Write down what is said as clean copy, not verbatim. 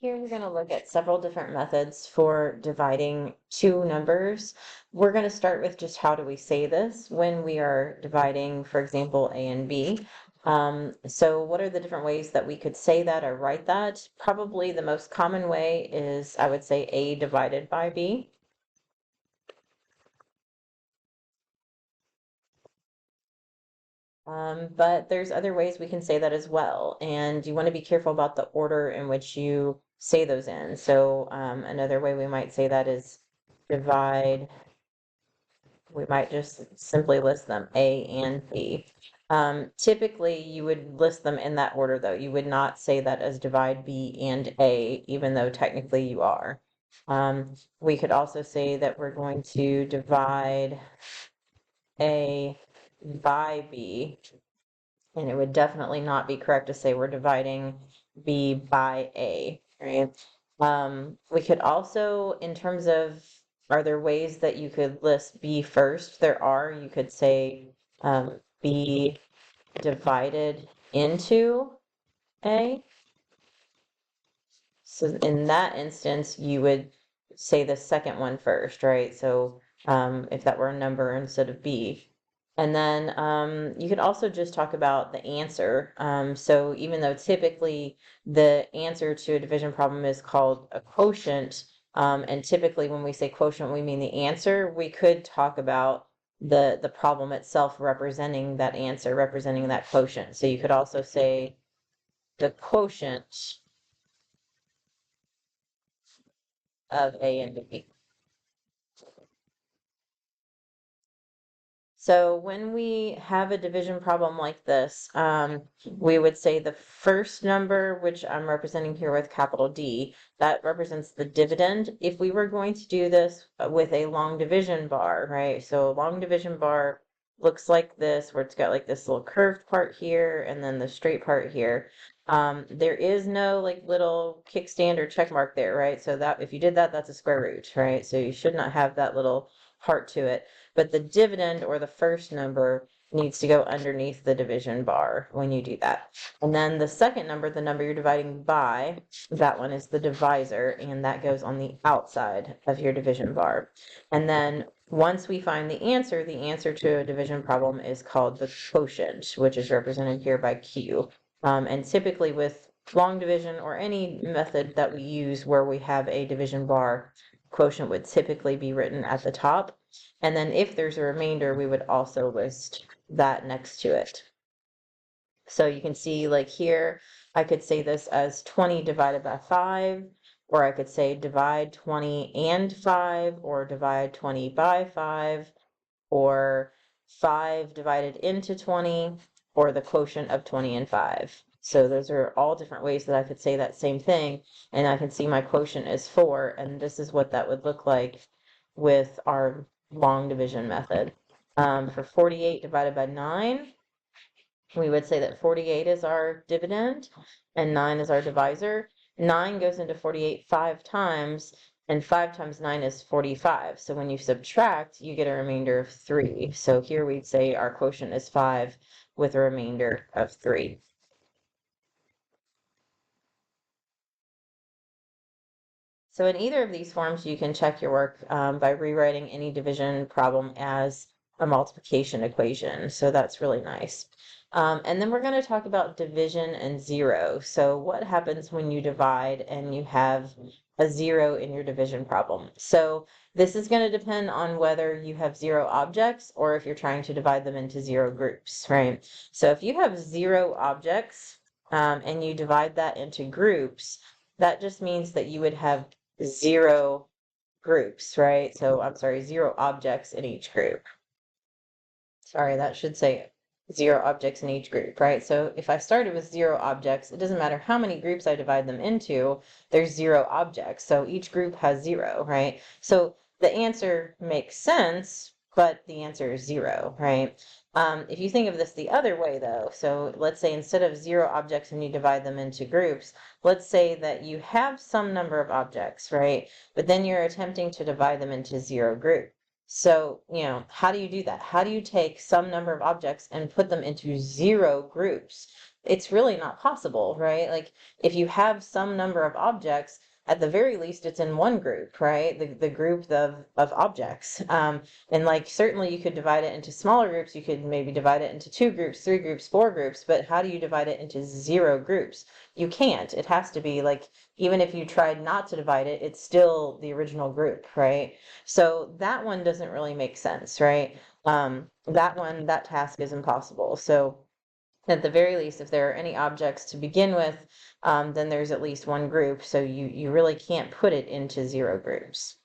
Here we're going to look at several different methods for dividing two numbers. We're going to start with just how do we say this when we are dividing, for example, A and B. So what are the different ways that we could say that or write that? Probably the most common way is, I would say, A divided by B. But there's other ways we can say that as well, and you want to be careful about the order in which you say those in. So another way we might say that is divide. We might just simply list them, A and B. Typically, you would list them in that order, though. You would not say that as divide B and A, even though technically you are. We could also say that we're going to divide A by B, and it would definitely not be correct to say we're dividing B by A, right? We could also, in terms of, are there ways that you could list B first? There are. You could say B divided into A. So in that instance, you would say the second one first, right? So if that were a number instead of B. And then you could also just talk about the answer. So even though typically the answer to a division problem is called a quotient, and typically when we say quotient, we mean the answer, we could talk about the problem itself representing that answer, representing that quotient. So you could also say the quotient of A and B. So when we have a division problem like this, we would say the first number, which I'm representing here with capital D, that represents the dividend. If we were going to do this with a long division bar, right? So a long division bar looks like this, where it's got like this little curved part here and then the straight part here. There is no like little kickstand or check mark there, right? So that if you did that, that's a square root, right? So you should not have that little heart to it. But the dividend, or the first number, needs to go underneath the division bar when you do that. And then the second number, the number you're dividing by, that one is the divisor, and that goes on the outside of your division bar. And then once we find the answer to a division problem is called the quotient, which is represented here by Q. And typically with long division or any method that we use where we have a division bar, quotient would typically be written at the top. And then if there's a remainder, we would also list that next to it. So you can see like here, I could say this as 20 divided by 5, or I could say divide 20 and 5, or divide 20 by 5, or 5 divided into 20, or the quotient of 20 and 5. So those are all different ways that I could say that same thing, and I can see my quotient is 4, and this is what that would look like with our long division method. For 48 divided by 9, we would say that 48 is our dividend and 9 is our divisor. 9 goes into 48 5 times, and 5 times 9 is 45. So when you subtract, you get a remainder of 3. So here we'd say our quotient is 5 with a remainder of 3. So in either of these forms, you can check your work by rewriting any division problem as a multiplication equation. So that's really nice. And then we're going to talk about division and zero. So what happens when you divide and you have a zero in your division problem? So this is going to depend on whether you have zero objects or if you're trying to divide them into zero groups, right? So if you have zero objects and you divide that into groups, that just means that you would have zero groups, right? So I'm sorry, zero objects in each group. Sorry, that should say zero objects in each group, right? So if I started with zero objects, it doesn't matter how many groups I divide them into, there's zero objects. So each group has zero, right? So the answer makes sense, but the answer is zero, right? If you think of this the other way though, so let's say instead of zero objects and you divide them into groups, let's say that you have some number of objects, right? But then you're attempting to divide them into zero groups. So, how do you do that? How do you take some number of objects and put them into zero groups? it's really not possible, right? Like, if you have some number of objects, at the very least, it's in one group, right? The group of objects. And like, certainly you could divide it into smaller groups. You could maybe divide it into 2 groups, 3 groups, 4 groups, but how do you divide it into 0 groups? You can't. It has to be like, even if you tried not to divide it, it's still the original group, right? So that one doesn't really make sense, right? That task is impossible. So at the very least, if there are any objects to begin with, then there's at least one group, so you really can't put it into 0 groups.